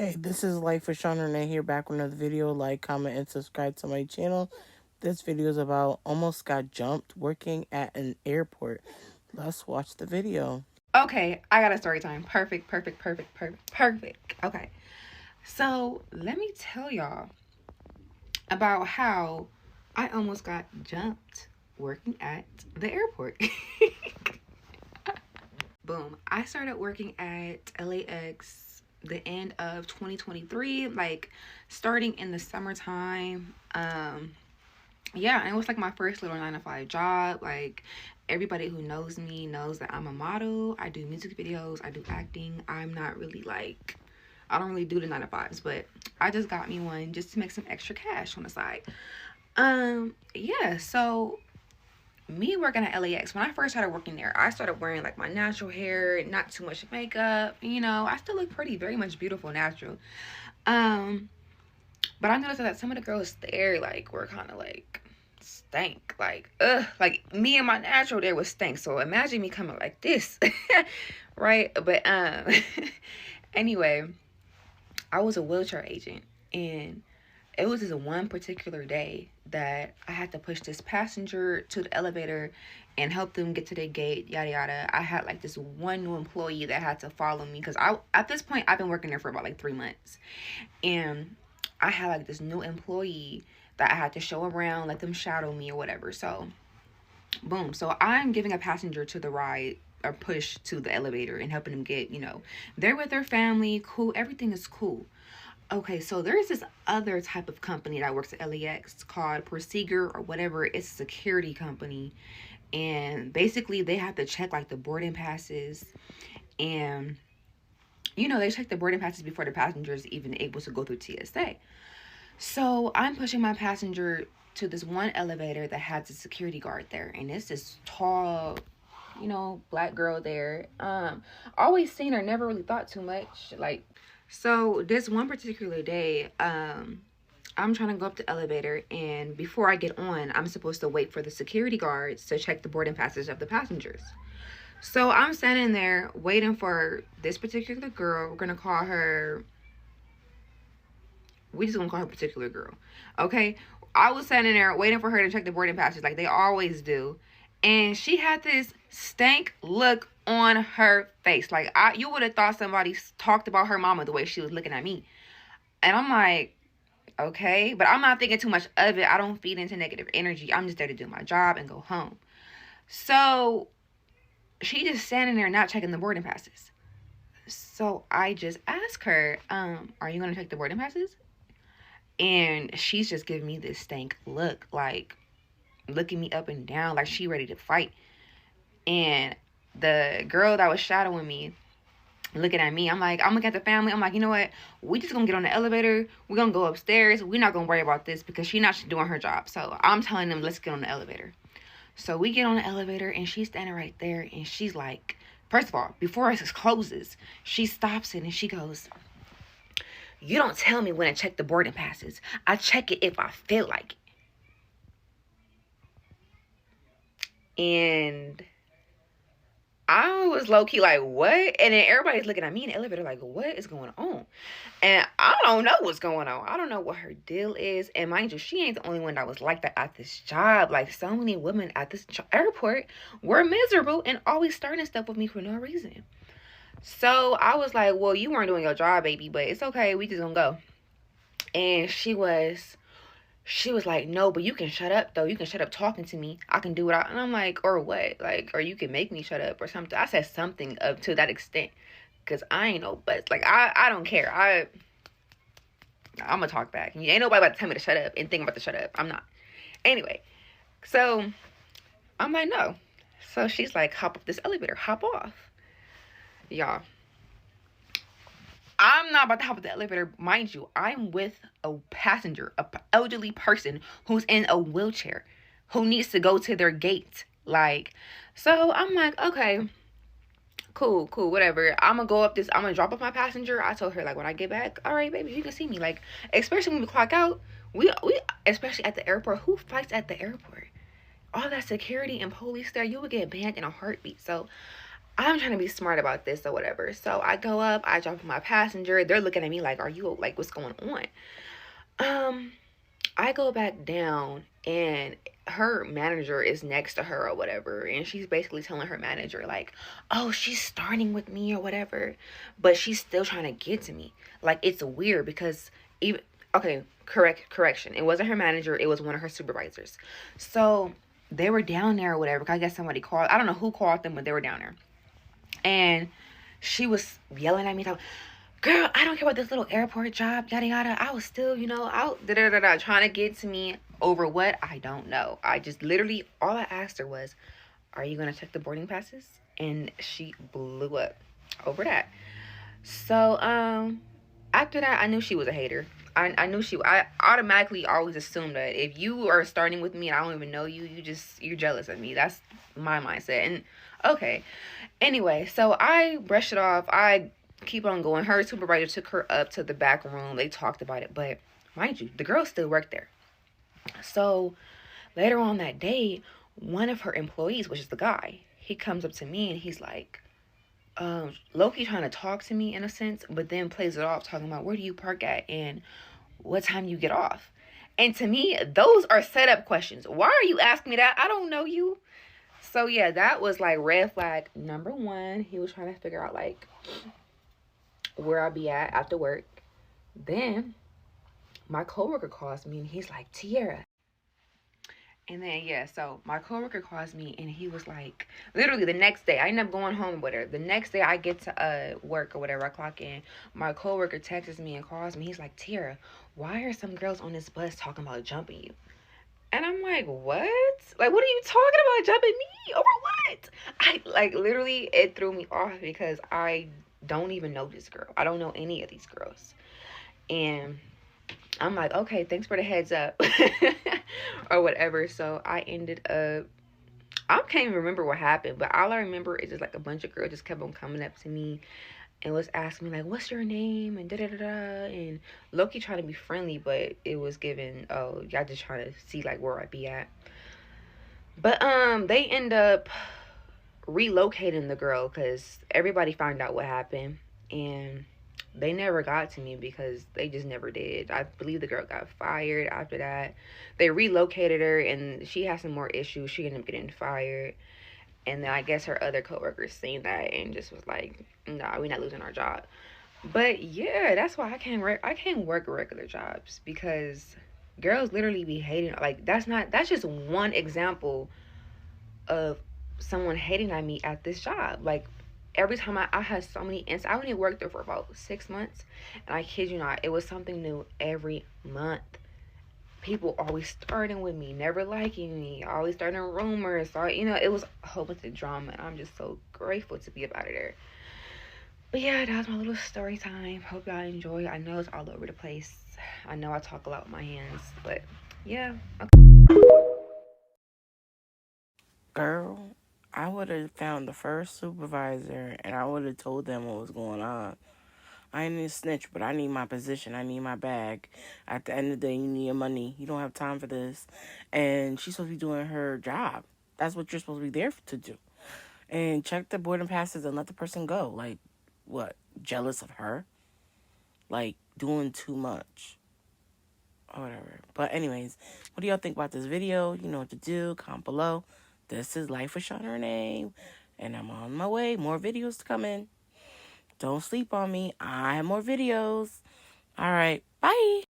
Hey, this is Life with Sean Renee here, back with another video. Like, comment, and subscribe to my channel. This video is about almost got jumped working at an airport. Let's watch the video. Okay, I got a story time. Perfect. Okay, so let me tell y'all about how I almost got jumped working at the airport. Boom. I started working at LAX the end of 2023, like starting in the summertime. Yeah, and it was like my first little 9 to 5 job. Like, everybody who knows me knows that I'm a model. I do music videos, I do acting. I'm not really like, I don't really do the 9 to 5s, but I just got me one just to make some extra cash on the side. Yeah, so me working at LAX, when I first started working there, I started wearing like my natural hair, not too much makeup. I still look pretty, very much beautiful, natural. But I noticed that some of the girls there like were kind of like stank, like like me and my natural there was stank. So imagine me coming like this. Right? But anyway, I was a wheelchair agent, and it was this one particular day that I had to push this passenger to the elevator and help them get to their gate, yada yada. I had like this one new employee that had to follow me, because at this point I've been working there for about like 3 months, and I had like this new employee that I had to show around, let them shadow me or whatever. So boom, so I'm giving a passenger to the ride or push to the elevator and helping them get, they're with their family, cool, everything is cool. Okay, so there's this other type of company that works at LAX called Procedure or whatever. It's a security company, and basically they have to check like the boarding passes, and they check the boarding passes before the passenger is even able to go through TSA. So I'm pushing my passenger to this one elevator that has a security guard there, and it's this tall, black girl there. Always seen her, never really thought too much. Like, so this one particular day, I'm trying to go up the elevator, and before I get on, I'm supposed to wait for the security guards to check the boarding passes of the passengers. So I'm standing there waiting for this particular girl. We're just gonna call her particular girl. Okay? I was standing there waiting for her to check the boarding passes like they always do. And she had this stank look on her face. Like, you would have thought somebody talked about her mama the way she was looking at me. And I'm like, okay. But I'm not thinking too much of it. I don't feed into negative energy. I'm just there to do my job and go home. So she just standing there not checking the boarding passes. So I just asked her, are you going to check the boarding passes? And she's just giving me this stank look, like looking me up and down like she ready to fight. And the girl that was shadowing me looking at me, I'm like, I'm looking at the family, I'm like, you know what, we just gonna get on the elevator, we're gonna go upstairs, we're not gonna worry about this because she's not doing her job. So I'm telling them, let's get on the elevator. So we get on the elevator, and she's standing right there, and she's like, first of all, before it closes, she stops it and she goes, you don't tell me when to check the boarding passes. I check it if I feel like it. And I was low-key like, what? And then everybody's looking at me in the elevator like, what is going on? And I don't know what's going on. I don't know what her deal is. And mind you, she ain't the only one that was like that at this job. Like, so many women at this airport were miserable and always starting stuff with me for no reason. So I was like, well, you weren't doing your job, baby, but it's okay. We just gonna go. And she was like, no, but you can shut up, though. You can shut up talking to me. I can do it. And I'm like, or what? Like, or you can make me shut up or something. I said something up to that extent, because I ain't no but. Like, I don't care. I'm going to talk back. And ain't nobody about to tell me to shut up and think about to shut up. I'm not. Anyway, so I'm like, no. So she's like, hop up this elevator. Hop off. Y'all, I'm not about to hop up the elevator. Mind you, I'm with a passenger, an elderly person who's in a wheelchair, who needs to go to their gate. Like, so I'm like, okay, cool, whatever. I'm gonna drop off my passenger. I told her, like, when I get back, all right, baby, you can see me. Like, especially when we clock out, we especially at the airport, who fights at the airport? All that security and police there, you would get banned in a heartbeat. So I'm trying to be smart about this or whatever. So I go up, I drop my passenger. They're looking at me like, are you like, what's going on? Um, I go back down and her manager is next to her or whatever, and she's basically telling her manager like, oh, she's starting with me or whatever, but she's still trying to get to me. Like, it's weird because even, okay, correction, it wasn't her manager, it was one of her supervisors. So they were down there or whatever. I guess somebody called, I don't know who called them, but they were down there, and she was yelling at me, girl, I don't care about this little airport job, yada yada. I was still, out da da da da, trying to get to me over what, I don't know. I just literally, all I asked her was, are you gonna check the boarding passes? And she blew up over that. So after that, I knew she was a hater. I automatically always assumed that if you are starting with me and I don't even know you, you're jealous of me. That's my mindset. And okay. Anyway, so I brushed it off. I keep on going. Her supervisor took her up to the back room. They talked about it, but mind you, the girl still worked there. So later on that day, one of her employees, which is the guy, he comes up to me and he's like, Loki trying to talk to me in a sense, but then plays it off talking about where do you park at and what time you get off. And to me, those are set up questions. Why are you asking me that? I don't know you. So yeah, that was like red flag number one. He was trying to figure out like where I'll be at after work. Then my coworker calls me and he's like, Tierra. And then yeah, so my coworker calls me and he was like, literally the next day, I end up going home with her. The next day I get to work or whatever, I clock in. My coworker texts me and calls me. He's like, Tierra, why are some girls on this bus talking about jumping you? And I'm like, what? Like, what are you talking about? Jumping me? Over what? I, like, literally, it threw me off because I don't even know this girl. I don't know any of these girls. And I'm like, okay, thanks for the heads up. Or whatever. So I ended up, I can't even remember what happened, but all I remember is just like a bunch of girls just kept on coming up to me and was asking me like, what's your name, and da da da da, and Loki trying to be friendly, but it was given, oh, y'all just trying to see like where I'd be at. But they end up relocating the girl because everybody found out what happened, and they never got to me because they just never did. I believe the girl got fired after that. They relocated her and she had some more issues. She ended up getting fired. And then I guess her other coworkers seen that and just was like, nah, we're not losing our job. But yeah, that's why I can't work regular jobs because girls literally be hating. Like, that's just one example of someone hating on me at this job. Like, every time I had so many instances. I only worked there for about 6 months, and I kid you not, it was something new every month. People always starting with me, never liking me, always starting rumors. So, it was a whole bunch of drama, and I'm just so grateful to be about it there. But yeah, that was my little story time. Hope y'all enjoy. I know it's all over the place. I know I talk a lot with my hands, but yeah. Girl, I would have found the first supervisor and I would have told them what was going on. I ain't a snitch, but I need my position. I need my bag. At the end of the day, you need your money. You don't have time for this. And she's supposed to be doing her job. That's what you're supposed to be there to do. And check the boarding passes and let the person go. Like, what? Jealous of her? Like, doing too much. Or whatever. But anyways, what do y'all think about this video? You know what to do. Comment below. This is Life with Shauna Renee. And I'm on my way. More videos to come in. Don't sleep on me. I have more videos. All right. Bye.